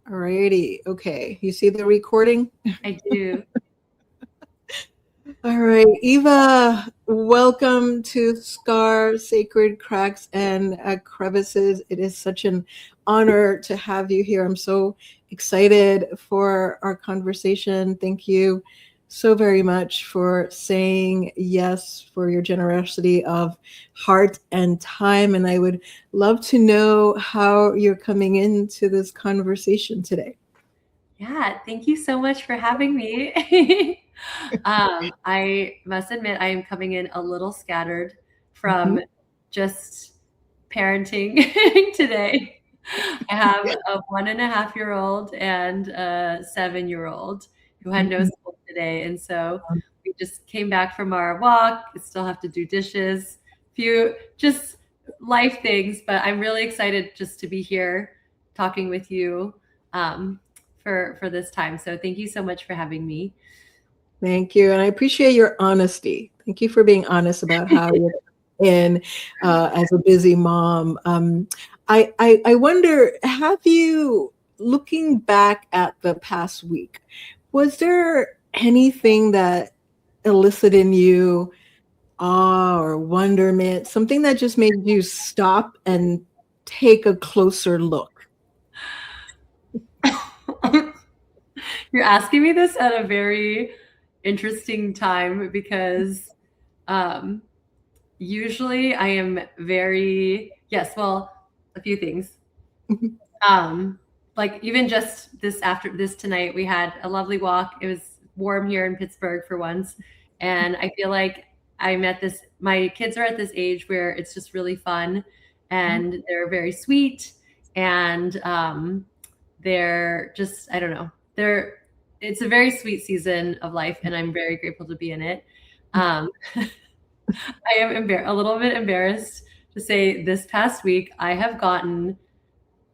Alrighty. Okay. You see the recording? I do. All right. Eva, welcome to SCCaR Sacred Cracks and Crevices. It is such an honor to have you here. I'm so excited for our conversation. Thank you so very much for saying yes, for your generosity of heart and time. And I would love to know how you're coming into this conversation today. Yeah, thank you so much for having me. I must admit, I am coming in a little scattered from just parenting today. I have a 1.5-year-old and a 7-year-old who had no school today. And so we just came back from our walk. I still have to do dishes, few just life things, but I'm really excited just to be here talking with you for this time. So thank you so much for having me. Thank you. And I appreciate your honesty. Thank you for being honest about how you're in as a busy mom. I wonder, have you, looking back at the past week, was there anything that elicited in you awe or wonderment, something that just made you stop and take a closer look? You're asking me this at a very interesting time because usually I am a few things. Like even just after this tonight, we had a lovely walk. It was warm here in Pittsburgh for once. And I feel like my kids are at this age where it's just really fun and they're very sweet and they're just, I don't know, it's a very sweet season of life and I'm very grateful to be in it. I am a little bit embarrassed to say this past week, I have gotten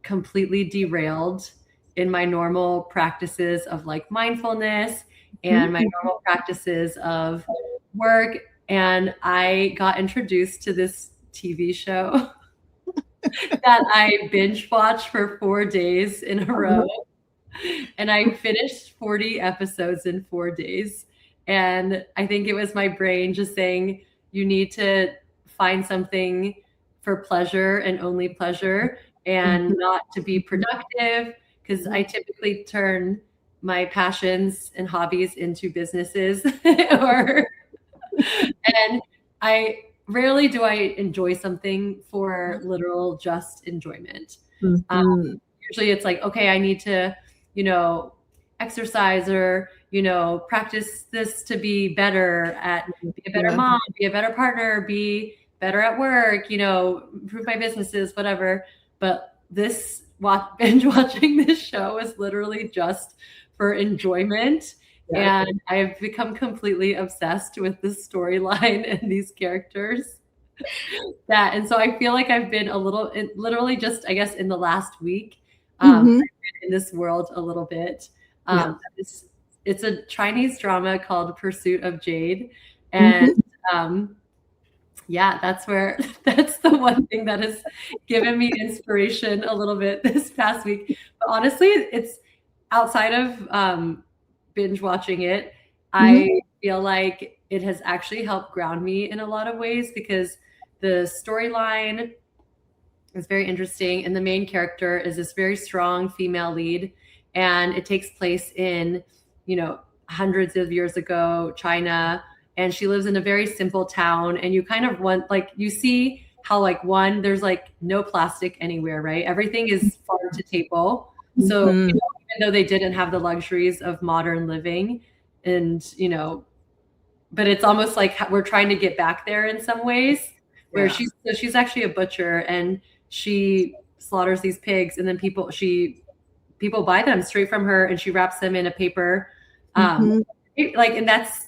completely derailed in my normal practices of like mindfulness and my normal practices of work. And I got introduced to this TV show that I binge watched for 4 days in a row. And I finished 40 episodes in 4 days. And I think it was my brain just saying, you need to find something for pleasure and only pleasure and not to be productive. Because I typically turn my passions and hobbies into businesses and rarely do I enjoy something for literal just enjoyment. Usually it's like, okay, I need to, exercise or, practice this to be better be a better mom, be a better partner, be better at work, improve my businesses, whatever. But binge watching this show is literally just for enjoyment. Yeah. And I've become completely obsessed with this storyline and these characters. And so I feel like I've been literally just, I guess, in the last week, I've been in this world a little bit. It's a Chinese drama called Pursuit of Jade. And that's the one thing that has given me inspiration a little bit this past week. But honestly, it's outside of binge watching it. I feel like it has actually helped ground me in a lot of ways because the storyline is very interesting. And the main character is this very strong female lead. And it takes place in, hundreds of years ago, China. And she lives in a very simple town. And you kind of you see how there's no plastic anywhere, right? Everything is farm to table. So, even though they didn't have the luxuries of modern living and, but it's almost like we're trying to get back there in some ways where she's actually a butcher and she slaughters these pigs and then people buy them straight from her and she wraps them in a paper. And that's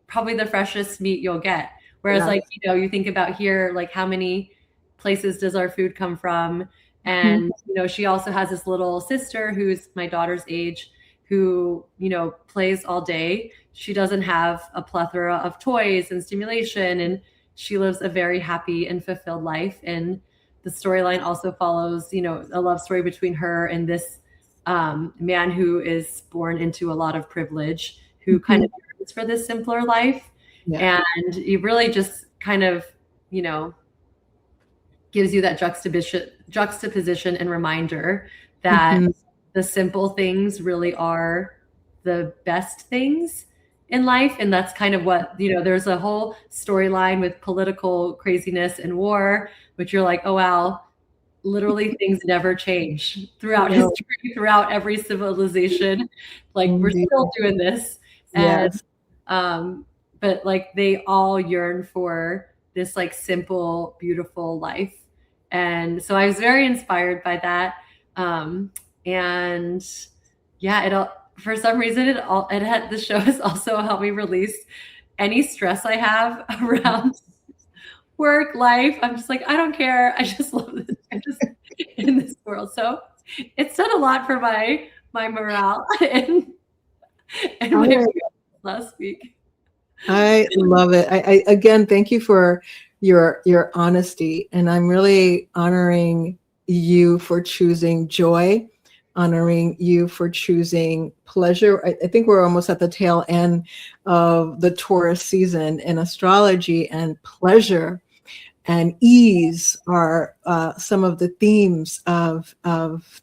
probably the freshest meat you'll get. Whereas you think about here, how many places does our food come from? And, she also has this little sister who's my daughter's age who, plays all day. She doesn't have a plethora of toys and stimulation, and she lives a very happy and fulfilled life. And the storyline also follows, a love story between her and this man who is born into a lot of privilege, who kind of yearns for this simpler life. Yeah. And he really just kind of, gives you that juxtaposition and reminder that the simple things really are the best things in life. And that's kind of what, there's a whole storyline with political craziness and war, which you're like, oh, wow, literally things never change throughout history, throughout every civilization. Like we're still doing this. Yes. And, but like they all yearn for this like simple, beautiful life. And so I was very inspired by that. And yeah, for some reason the show has also helped me release any stress I have around work, life. I'm just like, I don't care. I just love this. I'm just in this world. So it's done a lot for my morale and my last week. I love it. I again, thank you for your honesty, and I'm really honoring you for choosing joy, honoring you for choosing pleasure. I think we're almost at the tail end of the Taurus season in astrology, and pleasure and ease are some of the themes of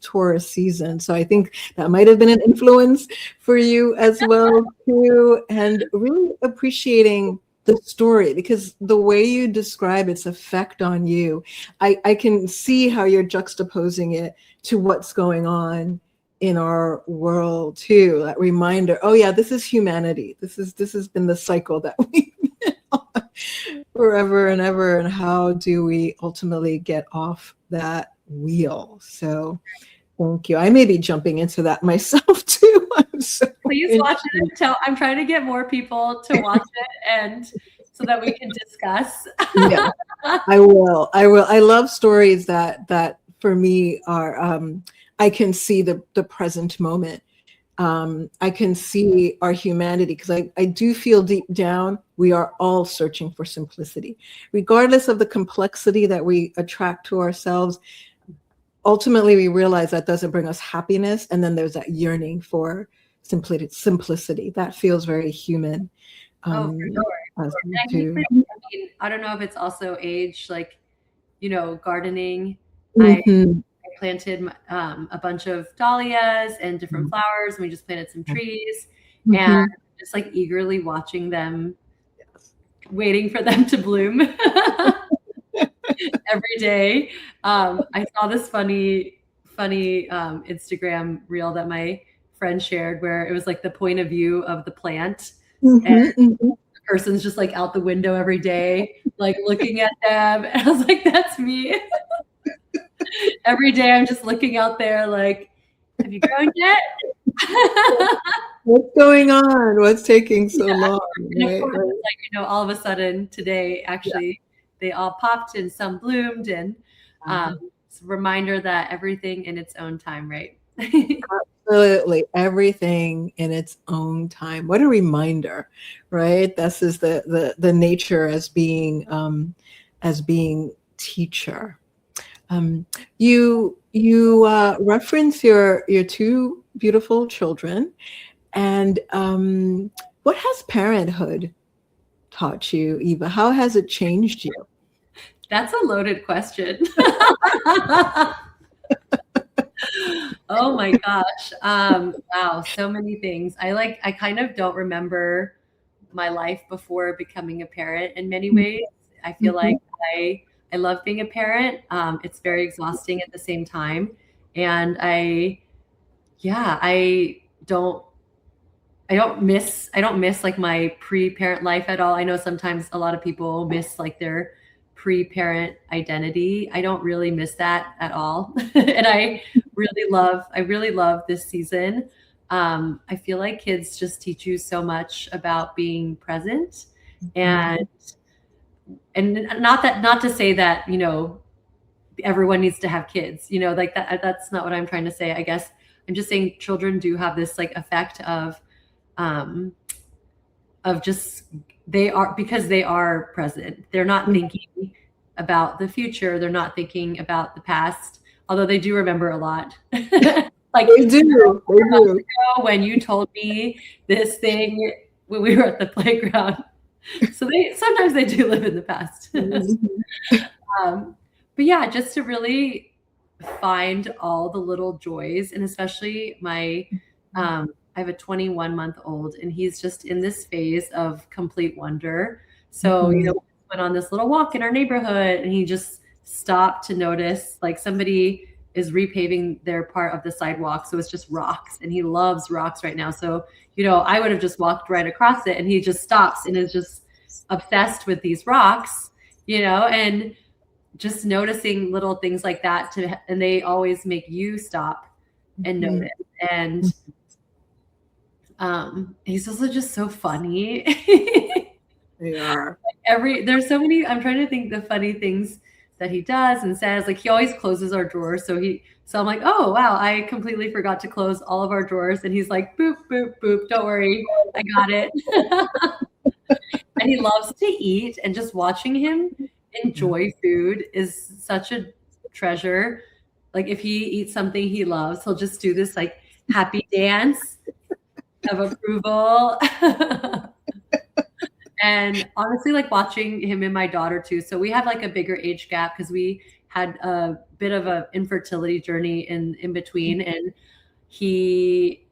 Taurus season. So I think that might have been an influence for you as well too, and really appreciating the story, because the way you describe its effect on you, I can see how you're juxtaposing it to what's going on in our world too. That reminder, oh yeah, this is humanity. This has been the cycle that we've been on forever and ever, and how do we ultimately get off that wheel? So thank you. I may be jumping into that myself too. Please watch it. I'm trying to get more people to watch it, and so that we can discuss. Yeah, I will. I love stories that for me are I can see the present moment. I can see our humanity, because I do feel deep down we are all searching for simplicity, regardless of the complexity that we attract to ourselves. Ultimately, we realize that doesn't bring us happiness, and then there's that yearning for simplicity that feels very human. For sure. I don't know if it's also age, like, gardening. I planted a bunch of dahlias and different flowers, and we just planted some trees, and just like eagerly watching them, waiting for them to bloom every day. I saw this funny Instagram reel that my friend shared, where it was like the point of view of the plant, and the person's just like out the window every day, like looking at them. And I was like, that's me. Every day I'm just looking out there like, have you grown yet? What's going on? What's taking so long? And of course, like, all of a sudden today, actually, they all popped and some bloomed, and it's a reminder that everything in its own time, right? Absolutely, everything in its own time. What a reminder, right? This is the nature as being teacher. You reference your two beautiful children, and what has parenthood taught you, Eva? How has it changed you? That's a loaded question. Oh my gosh. Wow, so many things. I kind of don't remember my life before becoming a parent in many ways. I feel like I love being a parent. It's very exhausting at the same time. And I don't miss like my pre-parent life at all. I know sometimes a lot of people miss like their pre-parent identity. I don't really miss that at all. And I really love this season. I feel like kids just teach you so much about being present, and not to say that, everyone needs to have kids, like that's not what I'm trying to say. I guess I'm just saying children do have this like effect of just, because they are present. They're not thinking about the future. They're not thinking about the past, although they do remember a lot. Like They do. They do. when you told me this thing when we were at the playground. So sometimes they do live in the past. But yeah, just to really find all the little joys, and especially I have a 21-month-old, and he's just in this phase of complete wonder. So, we went on this little walk in our neighborhood, and he just stopped to notice like somebody is repaving their part of the sidewalk. So it's just rocks, and he loves rocks right now. So, I would have just walked right across it, and he just stops and is just obsessed with these rocks, and just noticing little things like that and they always make you stop and notice. And he's also just so funny. They are. There's so many, I'm trying to think the funny things that he does and says. Like, he always closes our drawers. So I'm like, oh wow, I completely forgot to close all of our drawers. And he's like, boop, boop, boop, don't worry, I got it. And he loves to eat, and just watching him enjoy food is such a treasure. Like, if he eats something he loves, he'll just do this like happy dance of approval. And honestly, like watching him and my daughter too. So we have like a bigger age gap because we had a bit of an infertility journey in between, and she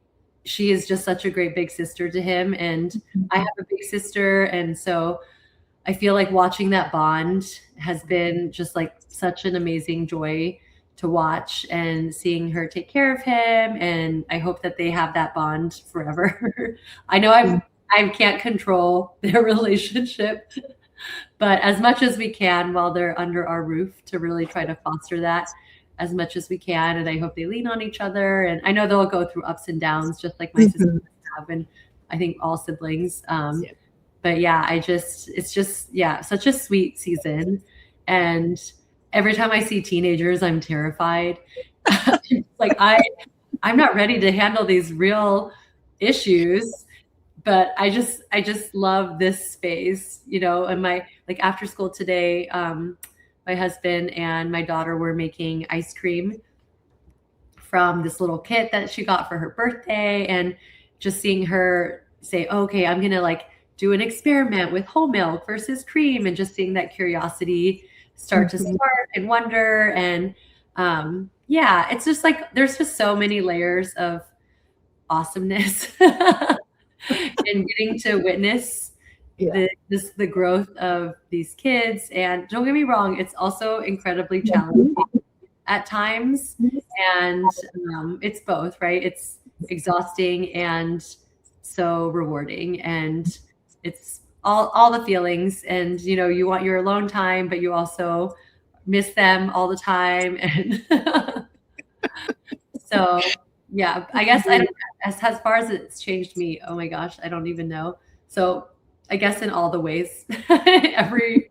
is just such a great big sister to him, and I have a big sister, and so I feel like watching that bond has been just like such an amazing joy to watch, and seeing her take care of him. And I hope that they have that bond forever. I know I can't control their relationship, but as much as we can while they're under our roof, to really try to foster that as much as we can. And I hope they lean on each other. And I know they'll go through ups and downs, just like my sisters have, and I think all siblings. But yeah, it's just, such a sweet season. And every time I see teenagers, I'm terrified. Like, I'm not ready to handle these real issues, but I just love this space, and like after school today, my husband and my daughter were making ice cream from this little kit that she got for her birthday, and just seeing her say, okay, I'm going to like do an experiment with whole milk versus cream, and just seeing that curiosity start to spark and wonder. And it's just like, there's just so many layers of awesomeness and getting to witness the growth of these kids. And don't get me wrong, it's also incredibly challenging at times. And it's both, right? It's exhausting and so rewarding. And it's all the feelings. And, you want your alone time, but you also miss them all the time. And so, yeah, I guess as far as it's changed me, oh my gosh, I don't even know. So I guess in all the ways, every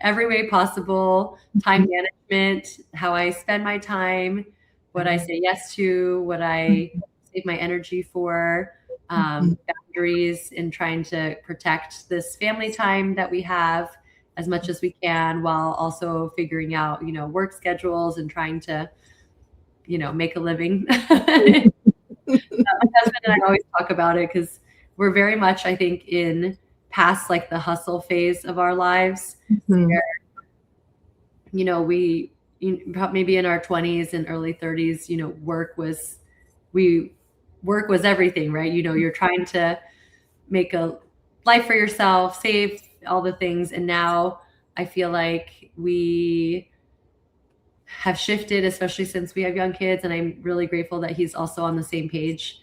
way possible, time management, how I spend my time, what I say yes to, what I save my energy for, boundaries, in trying to protect this family time that we have as much as we can, while also figuring out, work schedules and trying to, make a living. My husband and I always talk about it, because we're very much, I think, in past like the hustle phase of our lives, where, we maybe in our 20s and early 30s, work was everything, right? You're trying to make a life for yourself, save all the things. And now I feel like we have shifted, especially since we have young kids. And I'm really grateful that he's also on the same page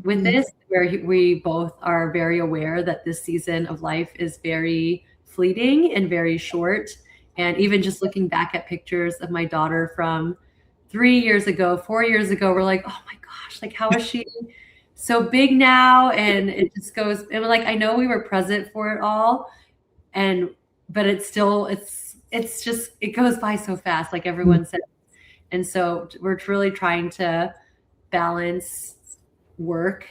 with this, where we both are very aware that this season of life is very fleeting and very short. And even just looking back at pictures of my daughter from 3 years ago, 4 years ago, we're like, oh my gosh, like, how is she so big now? And it just goes, and like, I know we were present for it all, but it's still, it's just, it goes by so fast, like everyone said. And so we're really trying to balance work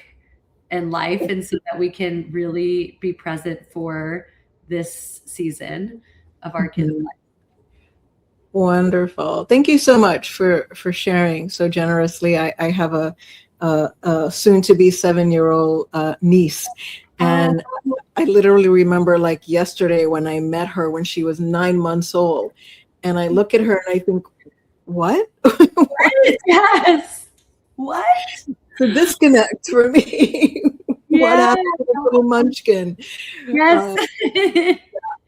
and life, and so that we can really be present for this season of our kids' life. Wonderful. Thank you so much for sharing so generously. I have a soon to be 7-year-old niece, Oh, and I literally remember like yesterday when I met her when she was 9 months old, and I look at her and I think, what? yes. What? The disconnect for me. What Yeah. happened to the little munchkin? Yes. Uh,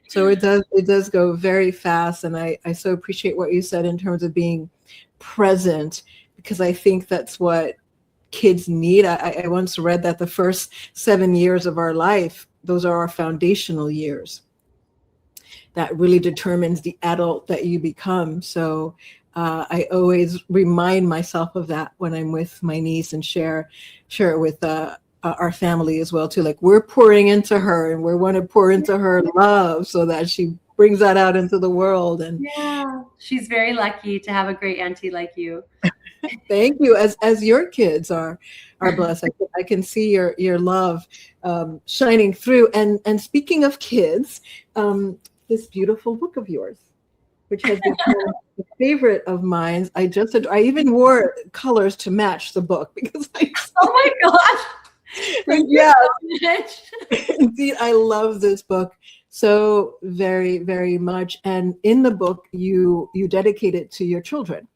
so it does go very fast, and I so appreciate what you said in terms of being present, because I think that's what kids need. I once read that the first 7 years of our life, those are our foundational years that really determines the adult that you become. So I always remind myself of that when I'm with my niece and share it with our family as well too. Like, we're pouring into her, and we want to pour into her love so that she brings that out into the world. And Yeah. She's very lucky to have a great auntie like you. thank you. As your kids are blessed, I can see your love shining through. And speaking of kids, this beautiful book of yours, which has become a favorite of mine. I even wore colors to match the book because Oh my gosh. Thank you yeah, so much. indeed, I love this book so very, very much. And in the book, you dedicate it to your children.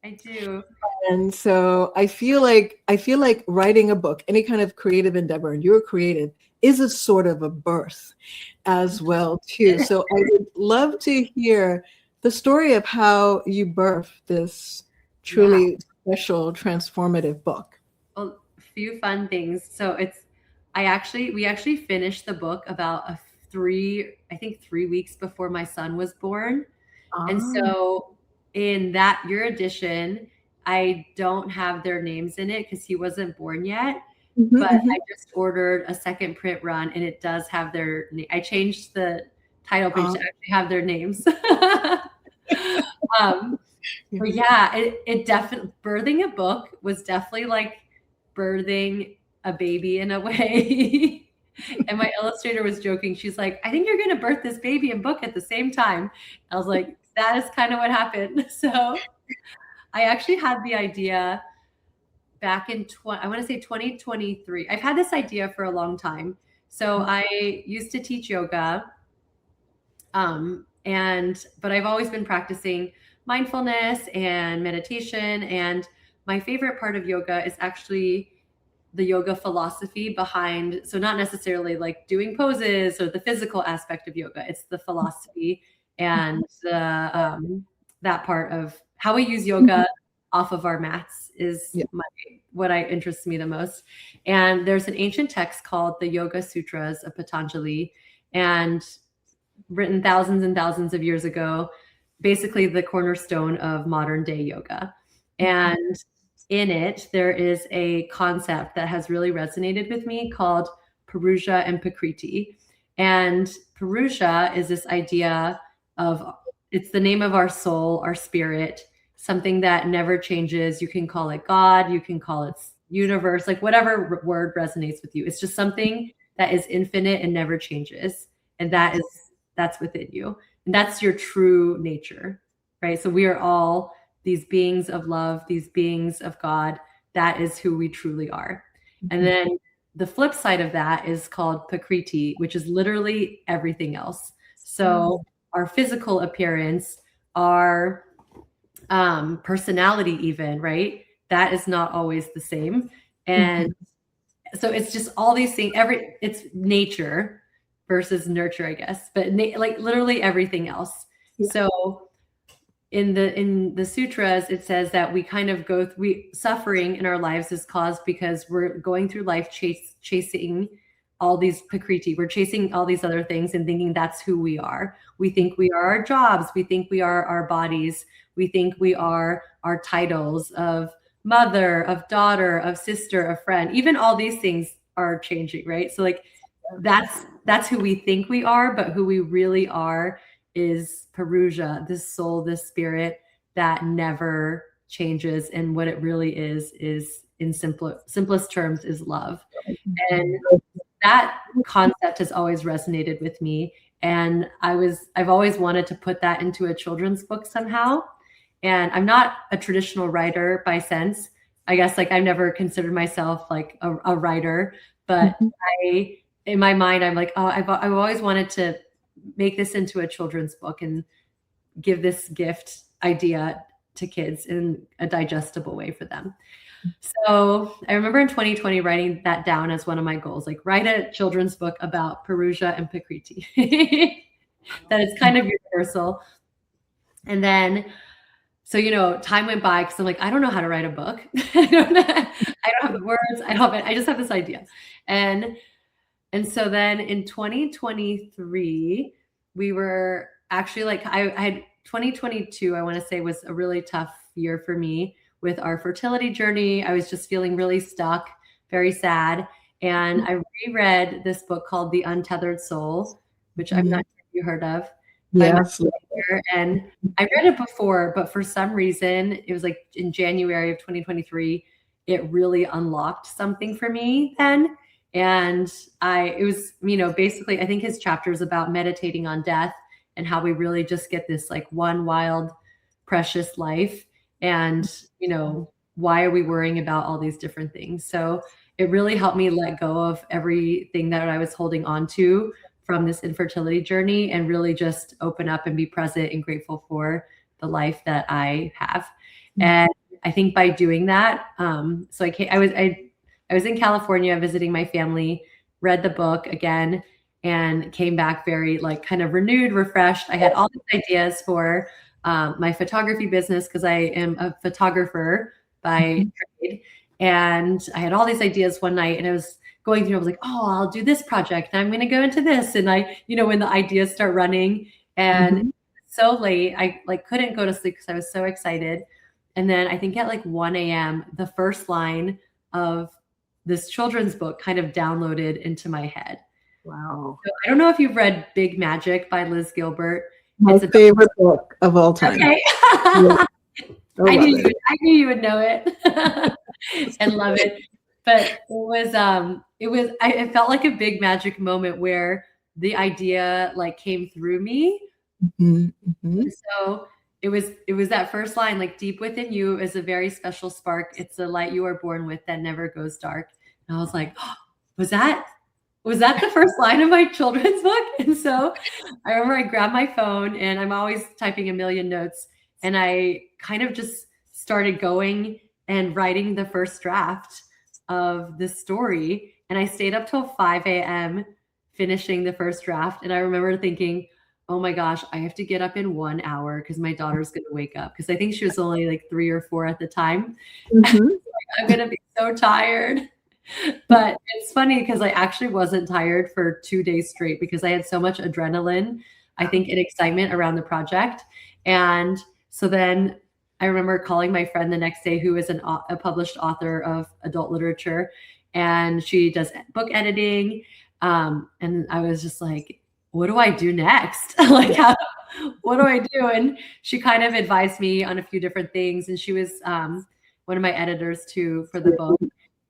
I do. And so I feel like writing a book, any kind of creative endeavor, and you're creative, is a sort of a birth as well too. So I would love to hear the story of how you birthed this Yeah. truly special, transformative book. Well, a few fun things. So we actually finished the book about I think 3 weeks before my son was born. And Ah, so in your edition, I don't have their names in it because he wasn't born yet. mhm, But I mhm. just ordered a second print run and it does have their name. I changed the title page Ah, to actually have their names. um, yeah. but yeah, it definitely birthing a book was definitely like birthing a baby in a way. And my illustrator was joking. She's like, I think you're going to birth this baby and book at the same time. I was like, that is kind of what happened. So I actually had the idea back in I want to say 2023. I've had this idea for a long time. So I used to teach yoga, but I've always been practicing mindfulness and meditation. And my favorite part of yoga is actually the yoga philosophy behind, so not necessarily like doing poses or the physical aspect of yoga. It's the philosophy and that part of how we use yoga off of our mats is Yeah. what I interests me the most. And there's an ancient text called the Yoga Sutras of Patanjali, and written thousands and thousands of years ago, basically the cornerstone of modern day yoga. And in it, there is a concept that has really resonated with me called Purusha and Prakriti. And Purusha is this idea of, it's the name of our soul, our spirit, something that never changes. You can call it God, you can call it universe, like whatever word resonates with you. It's just something that is infinite and never changes. And that's within you. And that's your true nature, right? So we are all these beings of love, these beings of God. That is who we truly are. And then the flip side of that is called Prakriti, which is literally everything else. So our physical appearance, our personality, even, right? That is not always the same. And so it's just all these things, it's nature versus nurture, I guess, but like literally everything else. Yeah. So in the sutras, it says that we kind of suffering in our lives is caused because we're going through life chasing all these prakriti. We're chasing all these other things and thinking that's who we are. We think we are our jobs. We think we are our bodies. We think we are our titles of mother, of daughter, of sister, of friend. Even all these things are changing, right? So like that's who we think we are, but who we really are is Purusha, this soul, this spirit that never changes. And what it really is in simplest terms is love. And that concept has always resonated with me. And I've always wanted to put that into a children's book somehow. And I'm not a traditional writer by sense. I guess like I've never considered myself like a writer, but in my mind, I'm like, oh, I've always wanted to make this into a children's book and give this gift idea to kids in a digestible way for them. So I remember in 2020 writing that down as one of my goals, like write a children's book about Perugia and Pakriti. That is kind of universal. And then, so, time went by because I'm like, I don't know how to write a book. I don't have the words. I just have this idea. And so then in 2023, we were actually like, I had 2022, I want to say, was a really tough year for me with our fertility journey. I was just feeling really stuck, very sad. And I reread this book called The Untethered Soul, which I'm not sure if you heard of. Yes. And I read it before, but for some reason, it was like in January of 2023, it really unlocked something for me then. And it was, basically, I think his chapter is about meditating on death and how we really just get this like one wild, precious life. And, why are we worrying about all these different things? So it really helped me let go of everything that I was holding on to from this infertility journey and really just open up and be present and grateful for the life that I have. And I think by doing that, so I was in California visiting my family, read the book again, and came back very like kind of renewed, refreshed. I had all these ideas for my photography business because I am a photographer by trade. And I had all these ideas one night and I was going through, I was like, oh, I'll do this project. I'm going to go into this. And when the ideas start running and so late, I like couldn't go to sleep because I was so excited. And then I think at like 1 a.m., the first line of this children's book kind of downloaded into my head. Wow. So I don't know if you've read Big Magic by Liz Gilbert. My favorite book of all time. Okay. Yeah. I knew you would know it and love it. But it felt like a big magic moment where the idea like came through me. So it was that first line, like deep within you is a very special spark. It's the light you are born with that never goes dark. And I was like, oh, was that the first line of my children's book? And so I remember I grabbed my phone and I'm always typing a million notes. And I kind of just started going and writing the first draft of the story. And I stayed up till 5 a.m. finishing the first draft. And I remember thinking, oh my gosh, I have to get up in 1 hour because my daughter's going to wake up. Because I think she was only like 3 or 4 at the time. I'm going to be so tired. But it's funny because I actually wasn't tired for 2 days straight because I had so much adrenaline, I think, and excitement around the project. And so then I remember calling my friend the next day who is a published author of adult literature, and she does book editing. And I was just like, what do I do next? Like, what do I do? And she kind of advised me on a few different things. And she was one of my editors too for the book.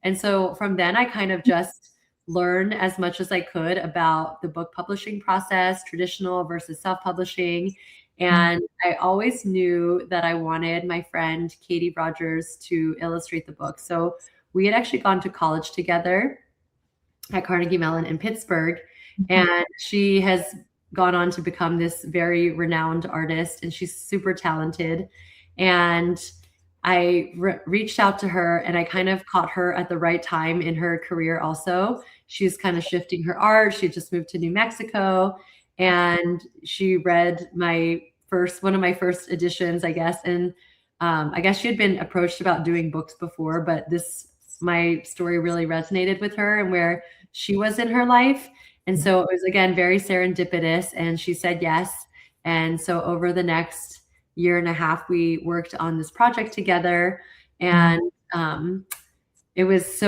And so from then I kind of just learned as much as I could about the book publishing process, traditional versus self-publishing. And I always knew that I wanted my friend Katie Rogers to illustrate the book. So we had actually gone to college together at Carnegie Mellon in Pittsburgh. And she has gone on to become this very renowned artist, and she's super talented. And I reached out to her and I kind of caught her at the right time in her career also. She's kind of shifting her art. She just moved to New Mexico and she read one of my first editions, I guess. And I guess she had been approached about doing books before, but my story really resonated with her and where she was in her life. And so it was, again, very serendipitous, and she said yes. And so over the next year and a half, we worked on this project together. And it was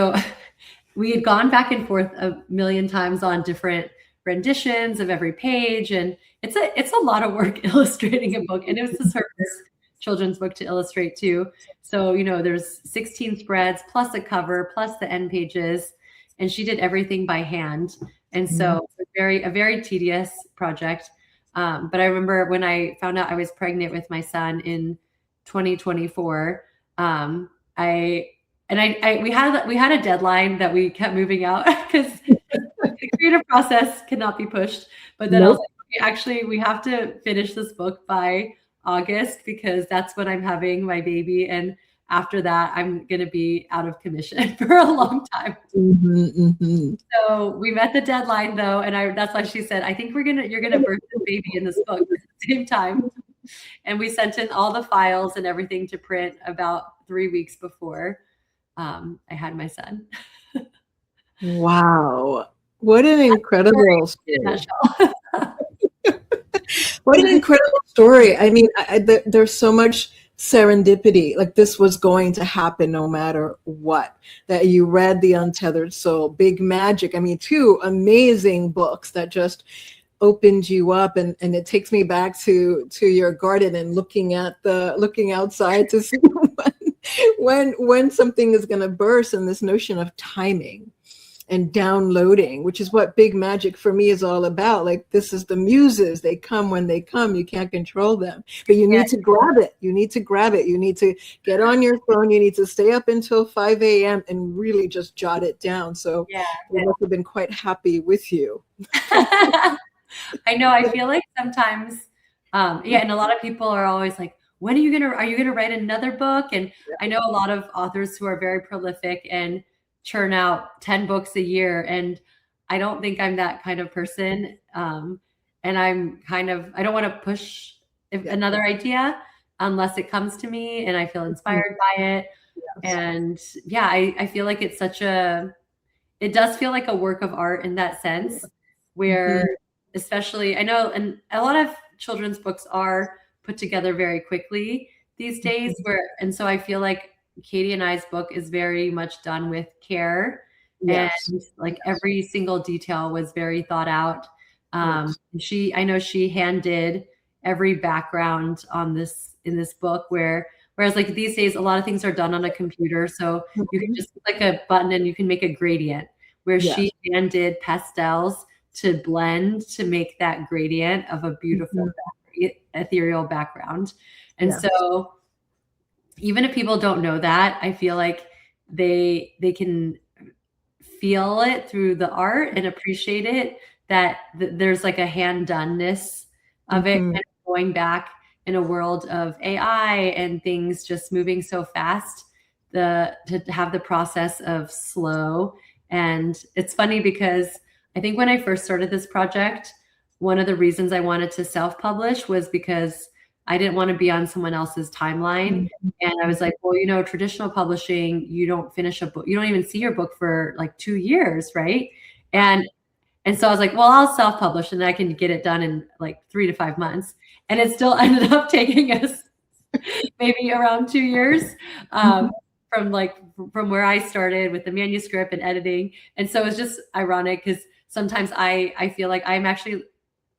we had gone back and forth a million times on different renditions of every page. And it's a lot of work illustrating a book. And it was her first children's book to illustrate too. So, there's 16 spreads plus a cover plus the end pages. And she did everything by hand. And so it was a very tedious project. But I remember when I found out I was pregnant with my son in 2024, we had a deadline that we kept moving out because the creative process cannot be pushed. But then I was like, okay, actually, we have to finish this book by August because that's when I'm having my baby, and after that, I'm going to be out of commission for a long time. So we met the deadline though, and that's why she said, I think you're gonna birth the baby in this book at the same time. And we sent in all the files and everything to print about 3 weeks before I had my son. Wow. What an incredible story. What an incredible story. I mean, there's so much serendipity, like this was going to happen no matter what, that you read The Untethered Soul, Big Magic. I mean, 2 amazing books that just opened you up, and it takes me back to your garden and looking outside to see when something is going to burst, and this notion of timing and downloading, which is what Big Magic for me is all about. Like, this is the muses, they come when they come, you can't control them, but you need to grab it. You need to grab it. You need to get on your phone. You need to stay up until 5 a.m. and really just jot it down. So we must have been quite happy with you. I know. I feel like sometimes, and a lot of people are always like, when are you gonna write another book? And I know a lot of authors who are very prolific and churn out 10 books a year, and I don't think I'm that kind of person. And I don't want to push another idea unless it comes to me and I feel inspired by it. And I feel like it does feel like a work of art in that sense, where especially I know, and a lot of children's books are put together very quickly these days, and so I feel like Katie and I's book is very much done with care, and like every single detail was very thought out. I know she hand did every background in this book, whereas like these days a lot of things are done on a computer, so you can just click a button and you can make a gradient, where she hand did pastels to blend to make that gradient of a beautiful ethereal background. And so even if people don't know that, I feel like they can feel it through the art and appreciate it, that there's like a hand-doneness of it, kind of going back in a world of AI and things just moving so fast, to have the process of slow. And it's funny because I think when I first started this project, one of the reasons I wanted to self-publish was because I didn't want to be on someone else's timeline. And I was like, well, traditional publishing, you don't finish a book. You don't even see your book for like 2 years, right? And so I was like, well, I'll self-publish and I can get it done in like 3 to 5 months. And it still ended up taking us maybe around 2 years from where I started with the manuscript and editing. And so it's just ironic because sometimes I feel like I'm actually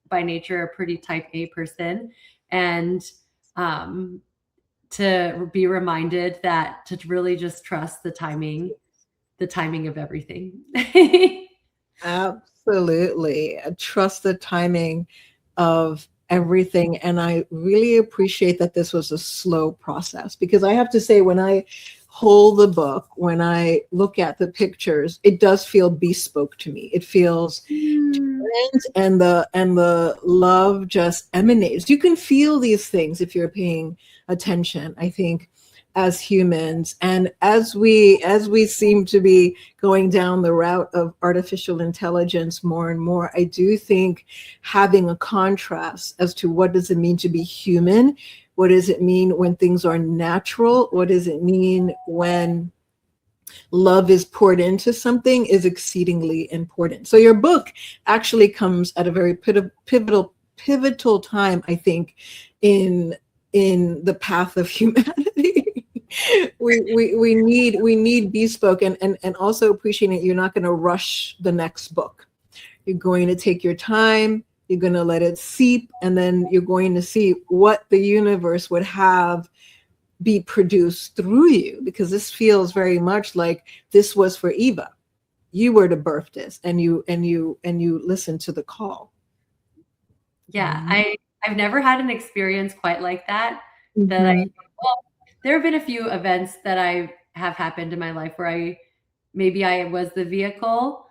by nature a pretty type A person. And to be reminded that to really just trust the timing of everything. Absolutely. Trust the timing of everything. And I really appreciate that this was a slow process, because I have to say, when I hold the book, when I look at the pictures, it does feel bespoke to me. It feels different, and the love just emanates. You can feel these things if you're paying attention, I think, as humans. And as we seem to be going down the route of artificial intelligence more and more, I do think having a contrast as to what does it mean to be human. What does it mean when things are natural? What does it mean when love is poured into something is exceedingly important. So your book actually comes at a very pivotal time, I think, in the path of humanity. we need bespoke, and also appreciating that you're not going to rush the next book. You're going to take your time. You're going to let it seep, and then you're going to see what the universe would have be produced through you, because this feels very much like this was for Eva. you were to birth this, and you listen to the call. Yeah, I've never had an experience quite like that. Well, there have been a few events that I have happened in my life where maybe I was the vehicle.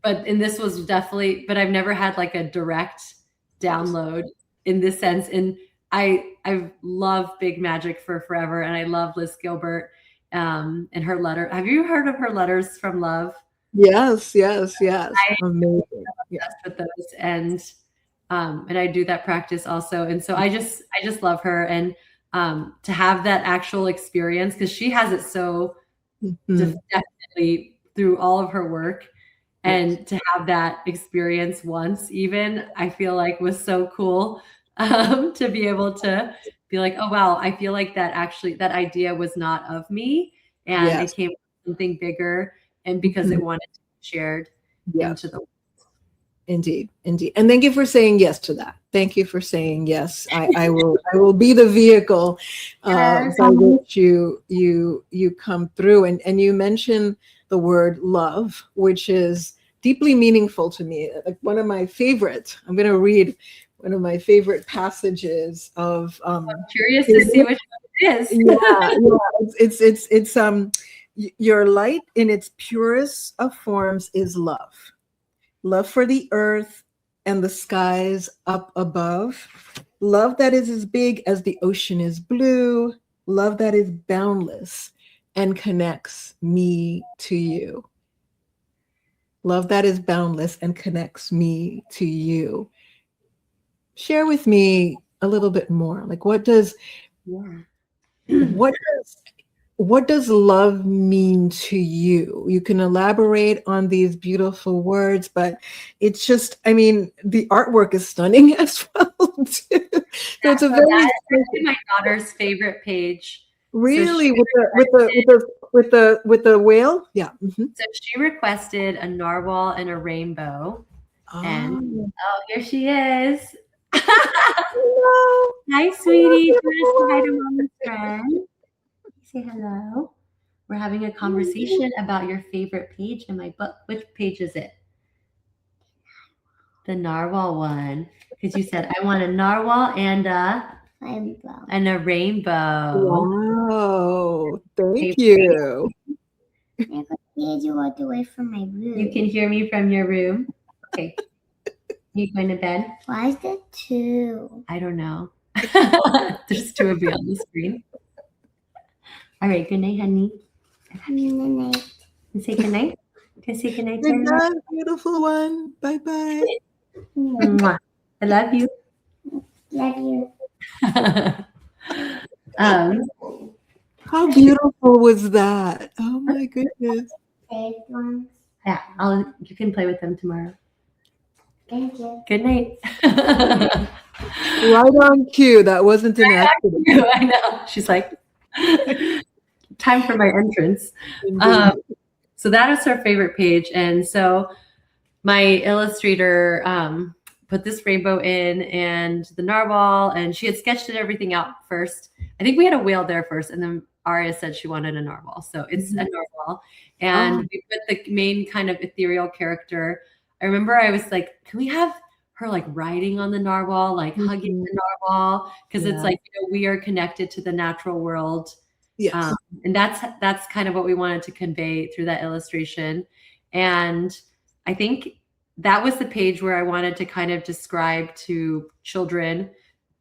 But this was definitely, but I've never had like a direct download in this sense. And I love Big Magic for forever, and I love Liz Gilbert and her letter. Have you heard of her letters from love? Yes. Amazing. Obsessed with those, and I do that practice also. And so I just love her, and to have that actual experience, because she has it so definitely through all of her work. And to have that experience once, even, I feel like was so cool, to be able to be like, oh, wow, I feel like that idea was not of me, and it came from something bigger, and because it wanted to be shared into the world. Indeed. And thank you for saying yes to that. Thank you for saying yes. I will be the vehicle by which you come through. And you mentioned the word love, which is deeply meaningful to me. Like one of my favorite, I'm going to read one of my favorite passages of. I'm curious to see which one it is. It's your light in its purest of forms is love. Love for the earth and the skies up above. Love that is as big as the ocean is blue. Love that is boundless and connects me to you. Love that is boundless and connects me to you. Share with me a little bit more. Like what does love mean to you? You can elaborate on these beautiful words, but it's just, I mean, the artwork is stunning as well too. So it's that's my daughter's favorite page. Really, so with the whale? Yeah. So she requested a narwhal and a rainbow. And here she is. Hello. Hi, sweetie. You want to say hi to Mama's friend? Say hello. We're having a conversation about your favorite page in my book. Which page is it? The narwhal one. Because you said, I want a narwhal and a rainbow. Wow. Thank you. I need you all the way from my room. You can hear me from your room? Okay. You going to bed? Why is there two? I don't know. There's two of you on the screen. All right. Good night, honey. Good night. And say good night. Can I say good night? Good night, beautiful one. Bye-bye. I love you. Love you. How beautiful was that? Oh my goodness. Yeah, you can play with them tomorrow. Thank you. Good night. Right on cue. That wasn't an accident. I know. She's like, time for my entrance. So that is her favorite page. And so my illustrator put this rainbow in and the narwhal, and she had sketched everything out first. I think we had a whale there first, and then Aria said she wanted a narwhal. So it's a narwhal. And we put the main kind of ethereal character. I remember I was like, can we have her like riding on the narwhal, like hugging the narwhal? Because it's like, we are connected to the natural world. Yes. And that's kind of what we wanted to convey through that illustration. And I think that was the page where I wanted to kind of describe to children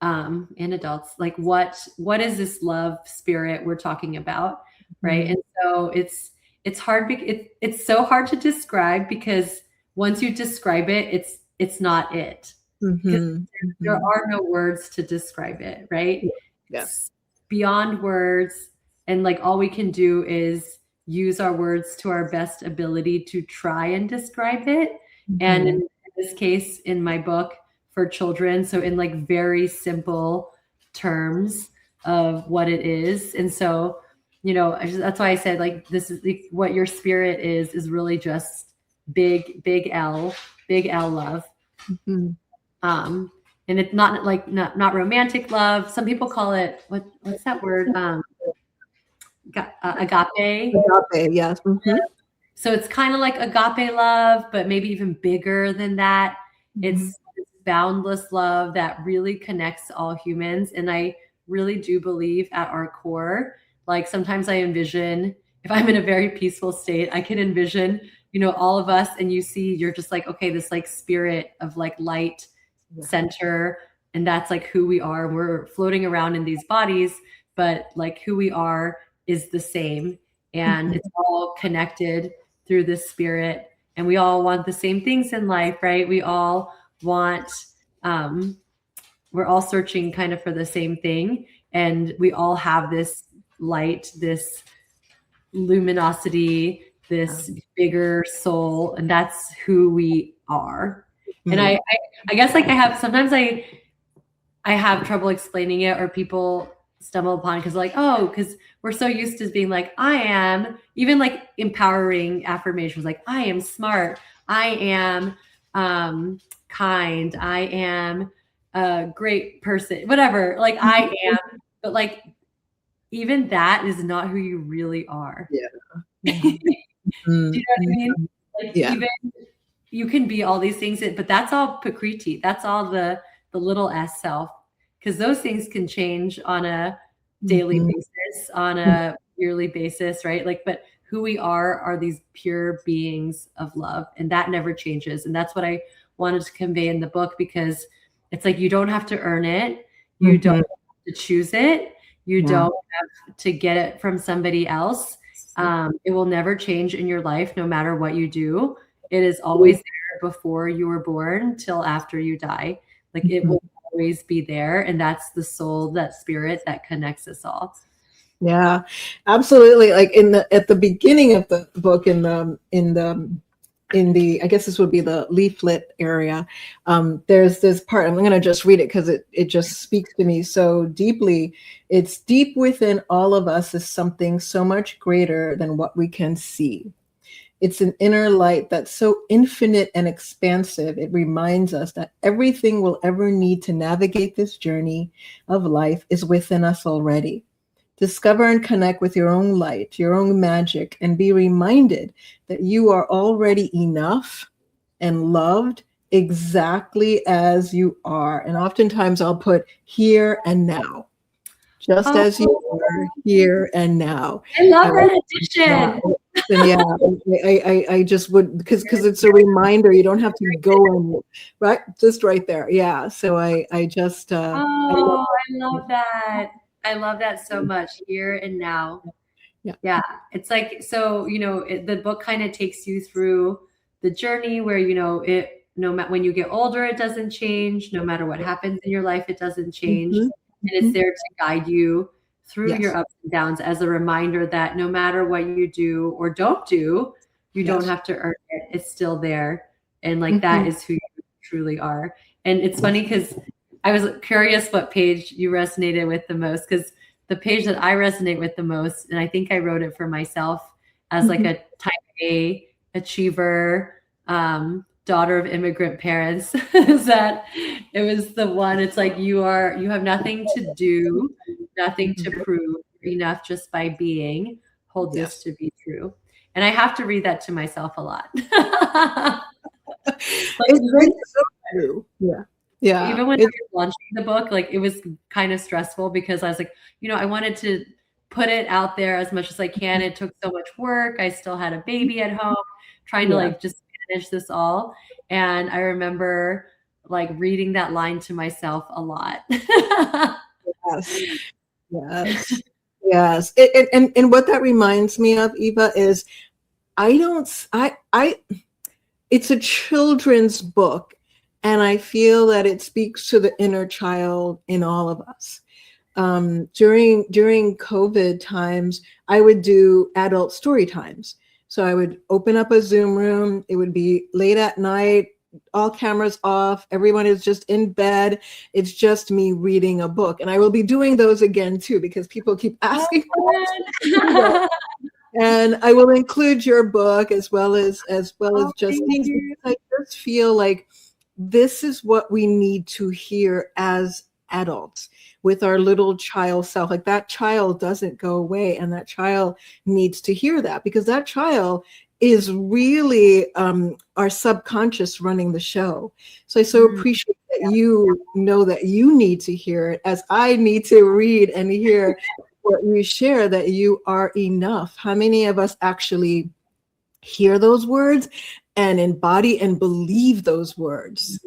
and adults, like what is this love spirit we're talking about, right? And so it's hard. It's so hard to describe, because once you describe it, it's not it. There are no words to describe it, right? Yes. Beyond words, and like all we can do is use our words to our best ability to try and describe it. And in this case, in my book for children, so in like very simple terms of what it is. And so, that's why I said, like, this is like, what your spirit is really just big L love. And it's not like not romantic love. Some people call it what's that word? Agape. Agape, yes. So it's kind of like agape love, but maybe even bigger than that. It's boundless love that really connects all humans. And I really do believe at our core, like sometimes I envision, if I'm in a very peaceful state, I can envision, all of us, and you're just like, okay, this like spirit of like light center, and that's like who we are. We're floating around in these bodies, but like who we are is the same, and it's all connected through this spirit, and we all want the same things in life, right? We all want, we're all searching kind of for the same thing, and we all have this light, this luminosity, this bigger soul, and that's who we are. And I guess like sometimes I have trouble explaining it, or people stumble upon because because we're so used to being like, I am, even like empowering affirmations, like I am smart, I am kind, I am a great person, whatever, like I am, but like even that is not who you really are. Do you know what I mean? Like even you can be all these things, but that's all Prakriti. That's all the little s self, because those things can change on a daily basis, on a yearly basis, right? Like, but who we are these pure beings of love, and that never changes. And that's what I wanted to convey in the book, because it's like you don't have to earn it, you don't have to choose it, you don't have to get it from somebody else. It will never change in your life, no matter what you do. It is always there before you were born till after you die. Like it will always be there. And that's the soul, that spirit that connects us all. Yeah, absolutely. Like at the beginning of the book, in the I guess this would be the leaflet area, there's this part, I'm going to just read it because it just speaks to me so deeply. It's deep within all of us is something so much greater than what we can see. It's an inner light that's so infinite and expansive. It reminds us that everything we'll ever need to navigate this journey of life is within us already. Discover and connect with your own light, your own magic, and be reminded that you are already enough and loved exactly as you are. And oftentimes I'll put here and now, just as you are here and now. I love that addition. And I just would, because it's a reminder. You don't have to go in, right? Just right there. Yeah. So I just. I love that. I love that so much. Here and now. Yeah. It's like, so, the book kind of takes you through the journey where, no matter when you get older, it doesn't change. No matter what happens in your life, it doesn't change. And it's there to guide you through your ups and downs, as a reminder that no matter what you do or don't do, you don't have to earn it. It's still there. And like, that is who you truly are. And it's funny because I was curious what page you resonated with the most, because the page that I resonate with the most, and I think I wrote it for myself as like a type A achiever, daughter of immigrant parents, is that it was the one, it's like you have nothing to do, nothing to prove, enough just by being. Hold this to be true. And I have to read that to myself a lot. It's really so true. Yeah. Even when I was launching the book, like it was kind of stressful because I was like, I wanted to put it out there as much as I can. It took so much work. I still had a baby at home, trying to like just manage this all. And I remember like reading that line to myself a lot. Yes. And what that reminds me of, Eva, is it's a children's book. And I feel that it speaks to the inner child in all of us. During COVID times, I would do adult story times. So I would open up a Zoom room. It would be late at night, all cameras off. Everyone is just in bed. It's just me reading a book. And I will be doing those again too, because people keep asking. And I will include your book as well as just things. I just feel like this is what we need to hear as adults, with our little child self. Like that child doesn't go away, and that child needs to hear that, because that child is really our subconscious running the show. So I so appreciate that you know that you need to hear it, as I need to read and hear what you share, that you are enough. How many of us actually hear those words and embody and believe those words?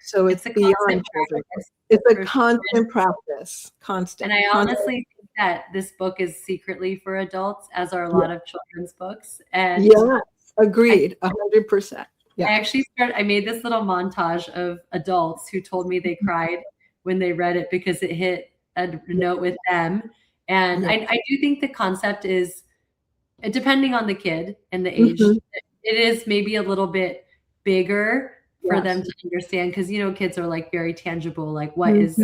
So it's beyond children. It's a constant practice, constant. And I honestly think that this book is secretly for adults, as are a lot of children's books. And yes, agreed, 100%. Yeah. I made this little montage of adults who told me they cried when they read it because it hit a note with them. And I do think the concept is, depending on the kid and the age, it is maybe a little bit bigger for them to understand, because kids are like very tangible, like what is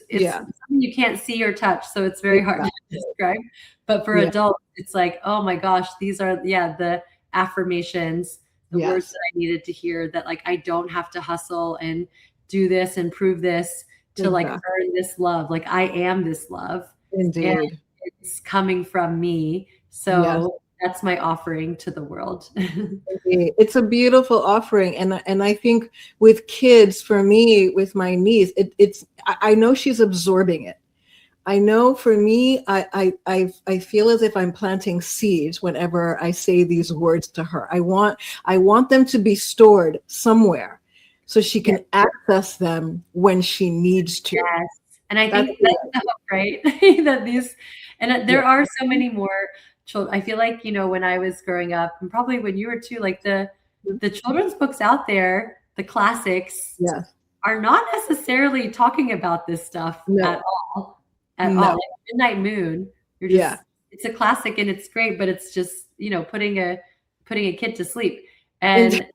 it's something you can't see or touch, so it's very hard to describe. But for adults, it's like, oh my gosh, these are the affirmations, the words that I needed to hear, that like I don't have to hustle and do this and prove this to like earn this love. Like I am this love. Indeed. And it's coming from me. So that's my offering to the world. It's a beautiful offering. And I think with kids, for me, with my niece, I know she's absorbing it. I know for me, I feel as if I'm planting seeds whenever I say these words to her. I want them to be stored somewhere so she can access them when she needs to. Yes. And I think that's the hope, right? There are so many more children. I feel like, when I was growing up, and probably when you were too, like the children's books out there, the classics, are not necessarily talking about this stuff at all. Like Midnight Moon, it's a classic and it's great, but it's just, putting a kid to sleep. And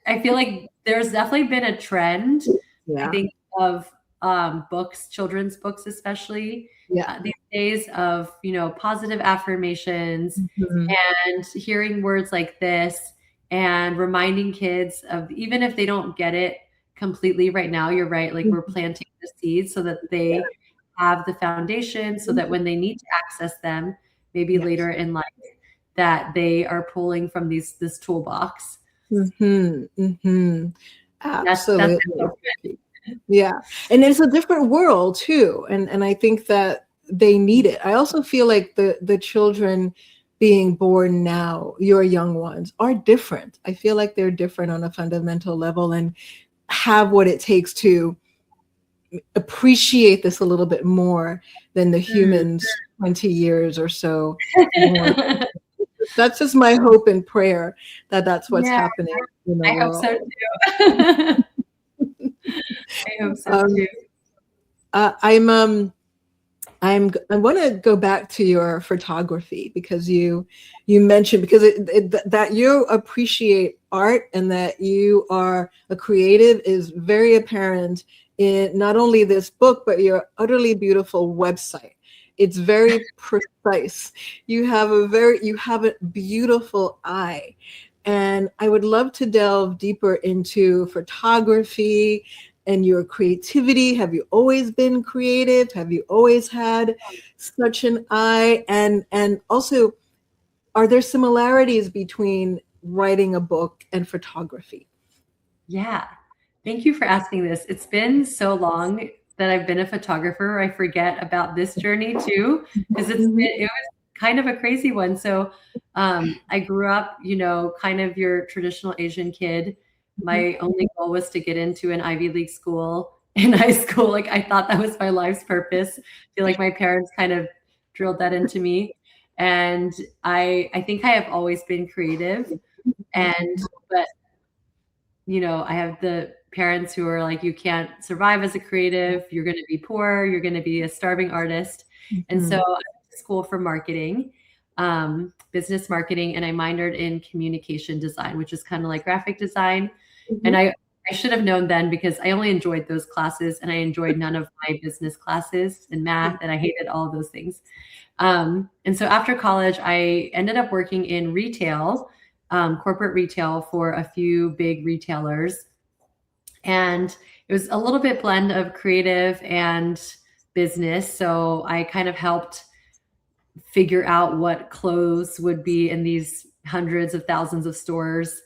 I feel like there's definitely been a trend, I think, of books, children's books especially, these days, of positive affirmations and hearing words like this, and reminding kids of, even if they don't get it completely right now, you're right, like we're planting the seeds so that they have the foundation, so that when they need to access them, maybe later in life, that they are pulling from this toolbox. Absolutely. That's yeah. And it's a different world too. And I think that they need it. I also feel like the children being born now, your young ones, are different. I feel like they're different on a fundamental level, and have what it takes to appreciate this a little bit more than the humans 20 years or so. That's just my hope and prayer, that that's what's happening in the world. Hope so too. I hope so too. I want to go back to your photography, because you mentioned, because that you appreciate art and that you are a creative is very apparent in not only this book, but your utterly beautiful website. It's very precise. You have a beautiful eye. And I would love to delve deeper into photography and your creativity. Have you always been creative? Have you always had such an eye? And also, are there similarities between writing a book and photography? Yeah. Thank you for asking this. It's been so long that I've been a photographer. I forget about this journey too, because it was kind of a crazy one. So I grew up, kind of your traditional Asian kid. My only goal was to get into an Ivy League school in high school. Like I thought that was my life's purpose. I feel like my parents kind of drilled that into me. And I think I have always been creative. But I have the parents who are like, you can't survive as a creative. You're going to be poor. You're going to be a starving artist. And so I went to school for marketing, business marketing, and I minored in communication design, which is kind of like graphic design. And I should have known then, because I only enjoyed those classes, and I enjoyed none of my business classes and math, and I hated all of those things. And so after college, I ended up working in retail, corporate retail, for a few big retailers. And it was a little bit blend of creative and business. So I kind of helped figure out what clothes would be in these hundreds of thousands of stores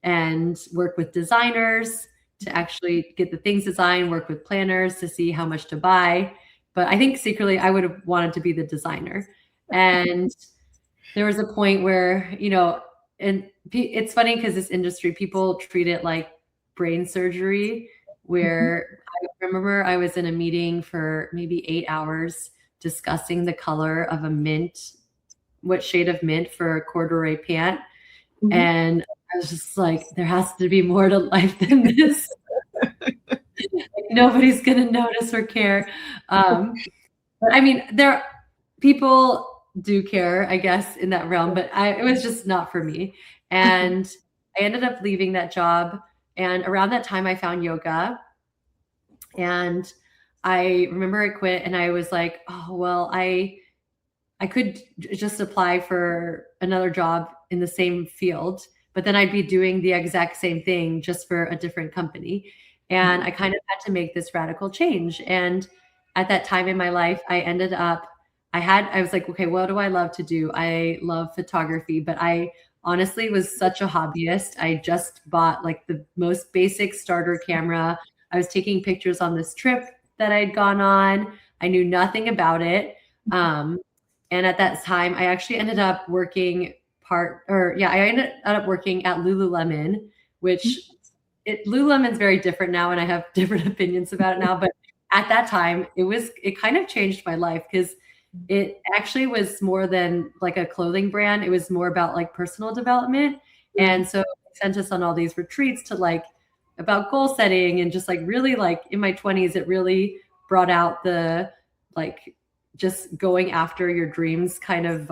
and work with designers to actually get the things designed, work with planners to see how much to buy. But I think secretly I would have wanted to be the designer. And there was a point where, and it's funny because this industry, people treat it like brain surgery, where I remember I was in a meeting for maybe 8 hours discussing the color of a mint, what shade of mint for a corduroy pant. Mhm. And I was just like, there has to be more to life than this. Like, nobody's going to notice or care. But I mean, people do care, I guess, in that realm, but it was just not for me. And I ended up leaving that job. And around that time, I found yoga. And I remember I quit and I was like, oh, well, I could just apply for another job in the same field, but then I'd be doing the exact same thing just for a different company. And I kind of had to make this radical change. And at that time in my life, I was like, okay, what do I love to do? I love photography, but I honestly was such a hobbyist. I just bought like the most basic starter camera. I was taking pictures on this trip that I'd gone on. I knew nothing about it. And at that time, I actually ended up working I ended up working at Lululemon, which Lululemon's very different now, and I have different opinions about it now. But at that time, it kind of changed my life because it actually was more than like a clothing brand. It was more about like personal development. And so they sent us on all these retreats to like about goal setting and just like really like in my 20s, it really brought out the like just going after your dreams kind of,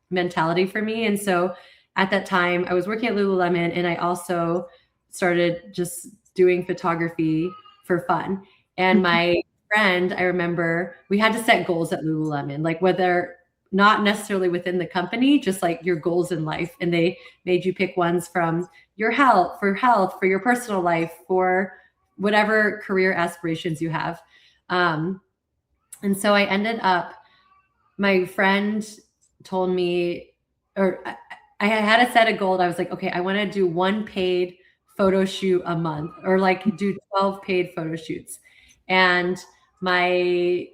mentality for me. And so at that time I was working at Lululemon and I also started just doing photography for fun. And my friend, I remember we had to set goals at Lululemon, like whether not necessarily within the company, just like your goals in life. And they made you pick ones from your health, for your personal life, for whatever career aspirations you have. And so I ended up, my friend told me, or I had a set of goals. I was like, okay, I want to do one paid photo shoot a month or like do 12 paid photo shoots. And my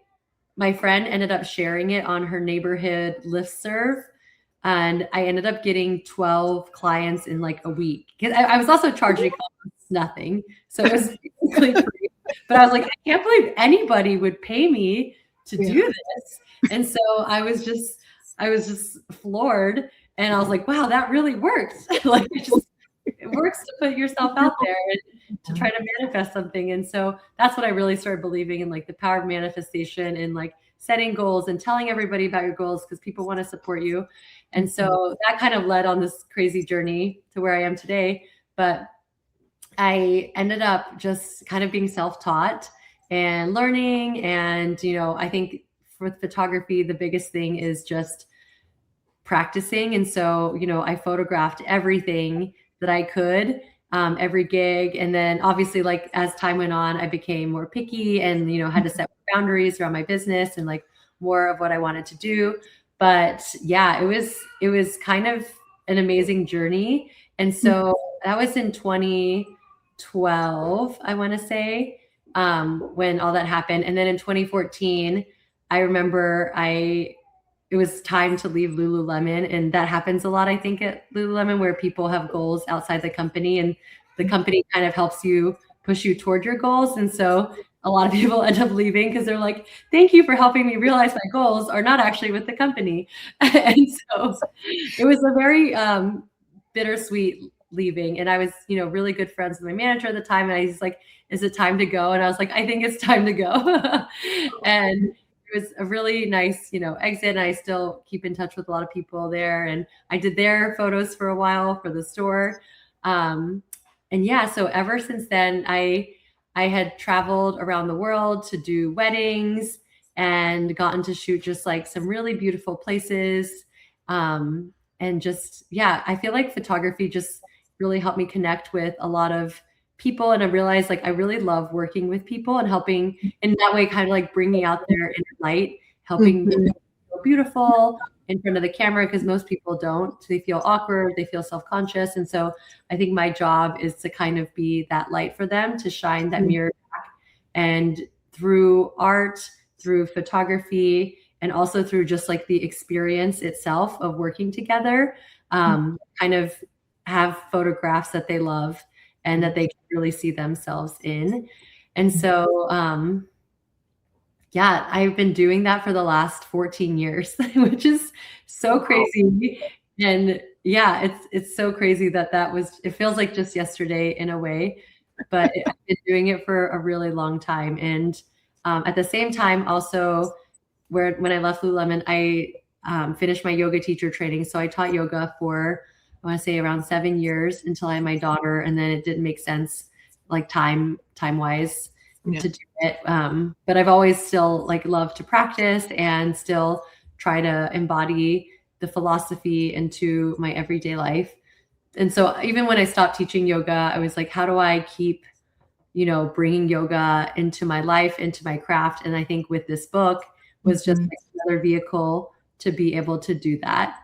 friend ended up sharing it on her neighborhood listserv. And I ended up getting 12 clients in like a week. Because I was also charging nothing. So it was basically free. But I was like, I can't believe anybody would pay me to do this. And so I was just floored. And I was like, wow, that really works. Like it works to put yourself out there and to try to manifest something. And so that's what I really started believing in, like the power of manifestation and like setting goals and telling everybody about your goals because people want to support you. And so that kind of led on this crazy journey to where I am today. But I ended up just kind of being self-taught and learning. And, I think with photography, the biggest thing is just practicing. And so, I photographed everything that I could, every gig. And then obviously, like as time went on, I became more picky and, had to set boundaries around my business and like more of what I wanted to do. But yeah, it was kind of an amazing journey. And so that was in 2012, I want to say, when all that happened. And then in 2014, I remember it was time to leave Lululemon. And that happens a lot, I think, at Lululemon, where people have goals outside the company and the company kind of helps you push you toward your goals. And so a lot of people end up leaving because they're like, thank you for helping me realize my goals are not actually with the company. And so it was a very bittersweet leaving. And I was, really good friends with my manager at the time. And I was like, is it time to go? And I was like, I think it's time to go. And it was a really nice, exit. And I still keep in touch with a lot of people there. And I did their photos for a while for the store. And yeah, so ever since then, I had traveled around the world to do weddings and gotten to shoot just like some really beautiful places. And just, yeah, I feel like photography just really helped me connect with a lot of people, and I realized like I really love working with people and helping in that way, kind of like bringing out their inner light, helping them feel beautiful in front of the camera, because most people don't. They feel awkward, they feel self-conscious. And so I think my job is to kind of be that light for them, to shine that mirror back. And through art, through photography, and also through just like the experience itself of working together, kind of have photographs that they love and that they can really see themselves in. And so, yeah, I've been doing that for the last 14 years, which is so crazy. And yeah, it's so crazy that was, it feels like just yesterday in a way, but I've been doing it for a really long time. And at the same time, also, when I left Lululemon, I finished my yoga teacher training. So I taught yoga for, I want to say, around 7 years until I had my daughter, and then it didn't make sense, like time wise, to do it. But I've always still like loved to practice and still try to embody the philosophy into my everyday life. And so even when I stopped teaching yoga, I was like, how do I keep, bringing yoga into my life, into my craft? And I think with this book was just like another vehicle to be able to do that.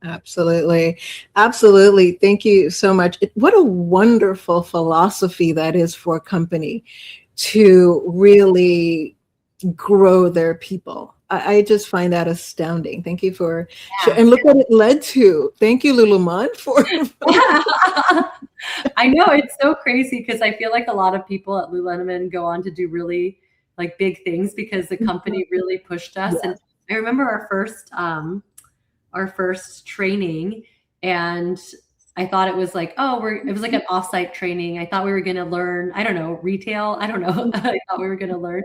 Absolutely. Absolutely. Thank you so much. What a wonderful philosophy that is for a company to really grow their people. I just find that astounding. Thank you for sharing. And look what it led to. Thank you, Lululemon, for I know, it's so crazy because I feel like a lot of people at Lululemon go on to do really like big things because the company really pushed us. And I remember our first training, and I thought it was like, it was like an offsite training. I thought we were going to learn, I don't know, retail. I don't know. I thought we were going to learn,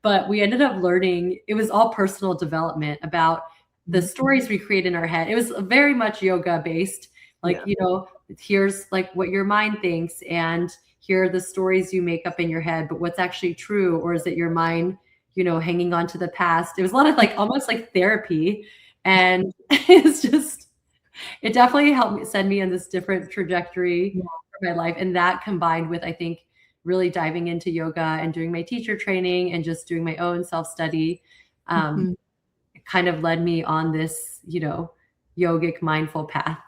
but we ended up learning, it was all personal development about the stories we create in our head. It was very much yoga based. Like, here's like what your mind thinks, and here are the stories you make up in your head, but what's actually true? Or is it your mind, hanging on to the past? It was a lot of like, almost like therapy. And it's just, it definitely helped me send me on this different trajectory for my life. And that combined with, I think, really diving into yoga and doing my teacher training and just doing my own self-study, it kind of led me on this, yogic mindful path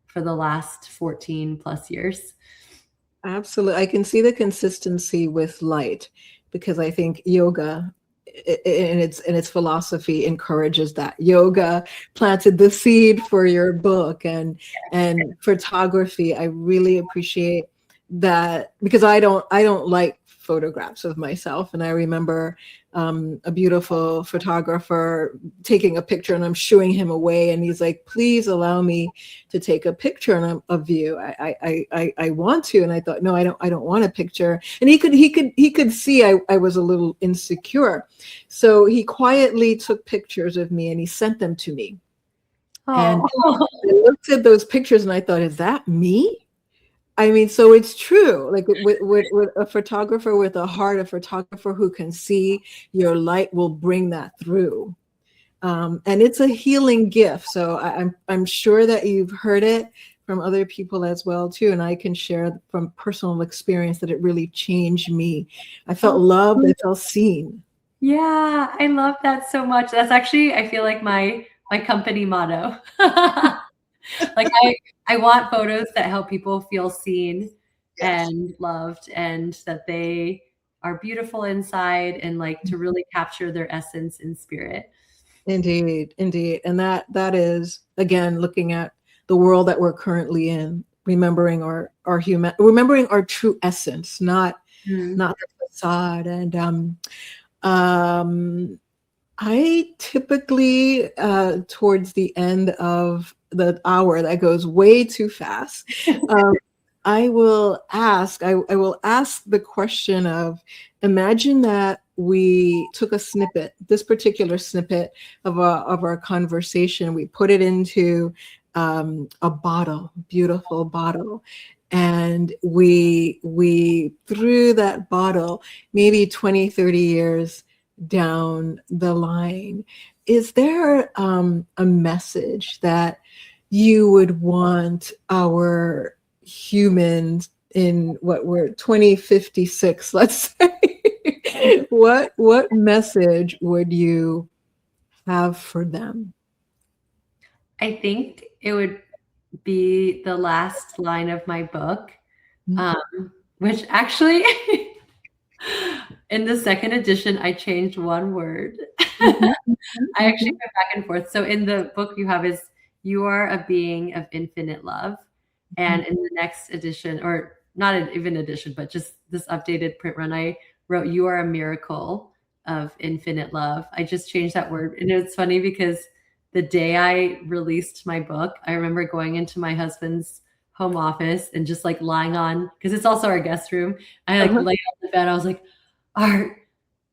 for the last 14 plus years. Absolutely. I can see the consistency with light, because I think yoga and its philosophy encourages that. Yoga planted the seed for your book, and photography. I really appreciate that, because I don't like photographs of myself. And I remember a beautiful photographer taking a picture, and I'm shooing him away, and he's like, please allow me to take a picture of you. I want to. And I thought, no, I don't want a picture. And he could see I was a little insecure. So he quietly took pictures of me and he sent them to me. And I looked at those pictures and I thought, is that me? I mean, so it's true. Like with a photographer with a heart, a photographer who can see your light will bring that through. And it's a healing gift. So I'm sure that you've heard it from other people as well too. And I can share from personal experience that it really changed me. I felt loved. I felt seen. Yeah, I love that so much. That's actually, I feel like my company motto. Like I want photos that help people feel seen and loved, and that they are beautiful inside, and like to really capture their essence and spirit. Indeed. And that is, again, looking at the world that we're currently in, remembering remembering our true essence, not the facade. And I typically, towards the end of the hour, that goes way too fast, I will ask the question of, imagine that we took this particular snippet of our conversation, we put it into a bottle, beautiful bottle, and we threw that bottle maybe 20, 30 years down the line. Is there a message that you would want our humans in what we're 2056, let's say, what message would you have for them? I think it would be the last line of my book, which actually in the second edition, I changed one word. I actually went back and forth. So in the book you have is, you are a being of infinite love. And in the next edition, or not an even edition, but just this updated print run, I wrote, you are a miracle of infinite love. I just changed that word. And it's funny because the day I released my book, I remember going into my husband's home office and just like lying on, because it's also our guest room. I like laid on the bed. I was like, Art,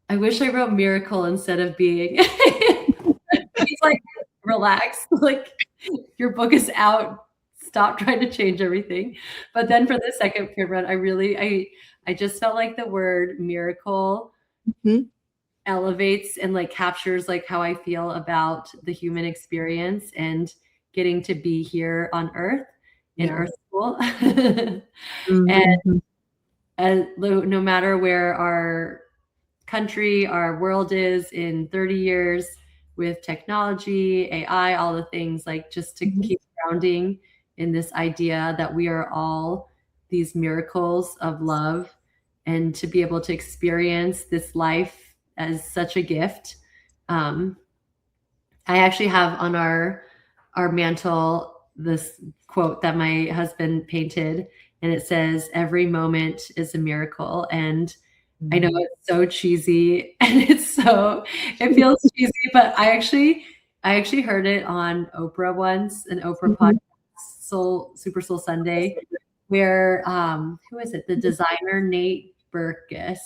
I wish I wrote miracle instead of being. He's like, relax. Like, your book is out. Stop trying to change everything. But then for the second print run, I just felt like the word miracle elevates and like captures like how I feel about the human experience and getting to be here on Earth in Earth School. And no matter where our country, our world is in 30 years with technology, AI, all the things, like just to keep grounding in this idea that we are all these miracles of love, and to be able to experience this life as such a gift. I actually have on our mantle this quote that my husband painted, and it says, every moment is a miracle. And I know it's so cheesy and it feels cheesy, but I actually heard it on Oprah once, an Oprah podcast, Super Soul Sunday, where who is it? The designer Nate Berkus.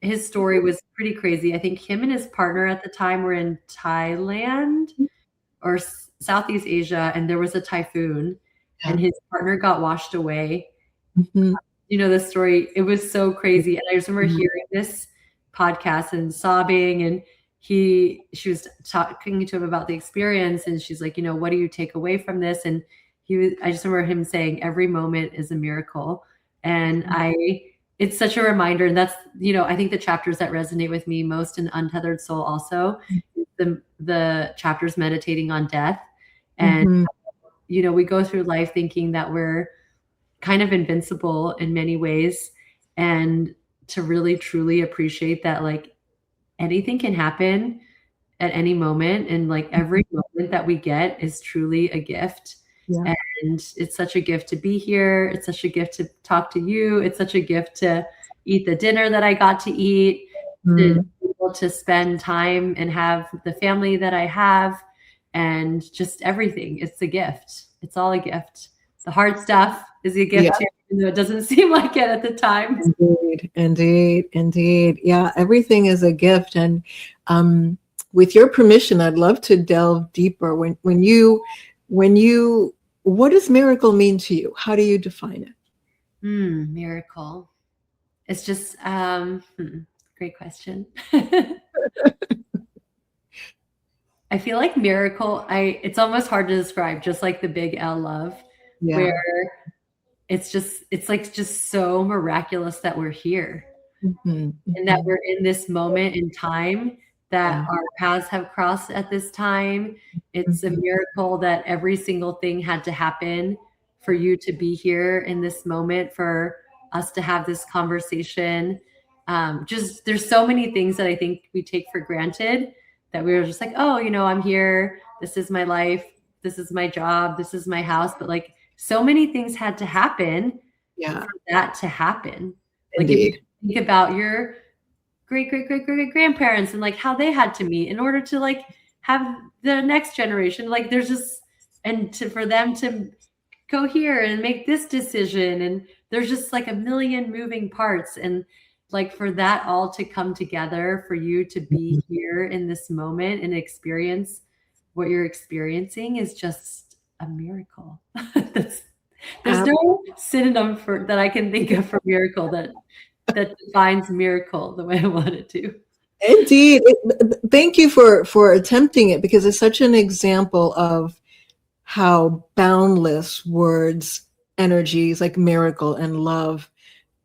His story was pretty crazy. I think him and his partner at the time were in Thailand or Southeast Asia, and there was a typhoon, and his partner got washed away. You know the story. It was so crazy. And I just remember hearing this podcast and sobbing, and she was talking to him about the experience, and she's like, you know, what do you take away from this? And I just remember him saying, every moment is a miracle. And it's such a reminder. And that's, you know, I think the chapters that resonate with me most in Untethered Soul also, the chapters meditating on death. And, you know, we go through life thinking that we're kind of invincible in many ways, and to really truly appreciate that like anything can happen at any moment, and like every moment that we get is truly a gift. And it's such a gift to be here. It's such a gift to talk to you. It's such a gift to eat the dinner that I got to eat, to be able to spend time and have the family that I have, and just everything. It's a gift. It's all a gift. The hard stuff is a gift too, even though it doesn't seem like it at the time. Indeed. Yeah, everything is a gift. And with your permission, I'd love to delve deeper. When you, what does miracle mean to you? How do you define it? Miracle. It's just great question. I feel like miracle, it's almost hard to describe, just like the big L love, where it's like just so miraculous that we're here, and that we're in this moment in time, that our paths have crossed at this time. It's a miracle that every single thing had to happen for you to be here in this moment, for us to have this conversation. Just there's so many things that I think we take for granted, that we were just like, oh, you know, I'm here. This is my life. This is my job. This is my house. But like so many things had to happen for that to happen. Like if you think about your great grandparents and like how they had to meet in order to like have the next generation, like there's just, and for them to go here and make this decision, and there's just like a million moving parts, and like for that all to come together, for you to be here in this moment and experience what you're experiencing, is just a miracle. There's no synonym for that I can think of for miracle that defines miracle the way I want it to. Indeed. Thank you for attempting it, because it's such an example of how boundless words energies like miracle and love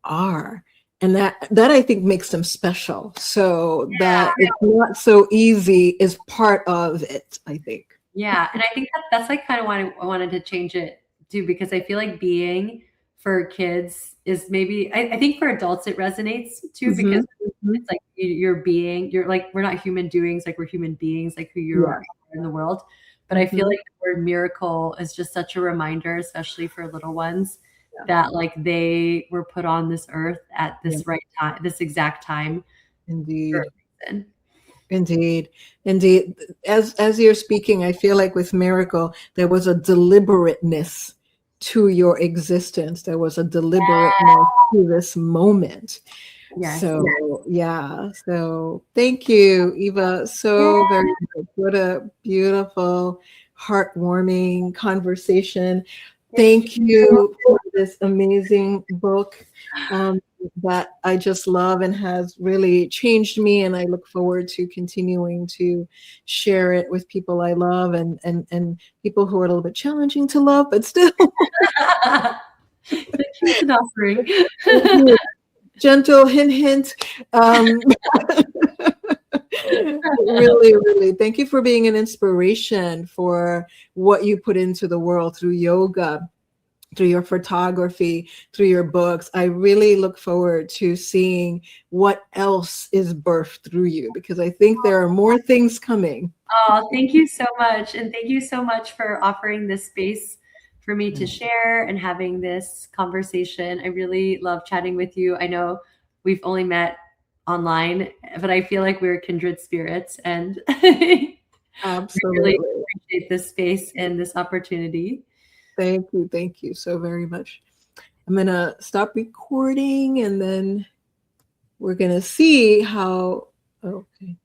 are. And that I think makes them special. So that it's not so easy is part of it, I think. Yeah, and I think that's like kind of why I wanted to change it too, because I feel like being for kids is maybe I think for adults it resonates too, because it's like you're being, you're like, we're not human doings, like we're human beings, like who you are in the world. But I feel like the word miracle is just such a reminder, especially for little ones, that like they were put on this earth at this right time, this exact time. Indeed. Indeed. Indeed. As you're speaking, I feel like with miracle, there was a deliberateness to your existence. There was a deliberateness to this moment. Yes. So yeah. So thank you, Eva. So very much. What a beautiful, heartwarming conversation. Thank you for this amazing book that I just love and has really changed me. And I look forward to continuing to share it with people I love and people who are a little bit challenging to love, but still. It's an offering. Gentle hint, hint. Really, really, thank you for being an inspiration for what you put into the world through yoga, through your photography, through your books. I really look forward to seeing what else is birthed through you, because I think there are more things coming. Oh, thank you so much. And thank you so much for offering this space for me to share and having this conversation. I really love chatting with you. I know we've only met online, but I feel like we're kindred spirits, and Absolutely. I really appreciate this space and this opportunity. Thank you. Thank you so very much. I'm going to stop recording and then we're going to see how, okay.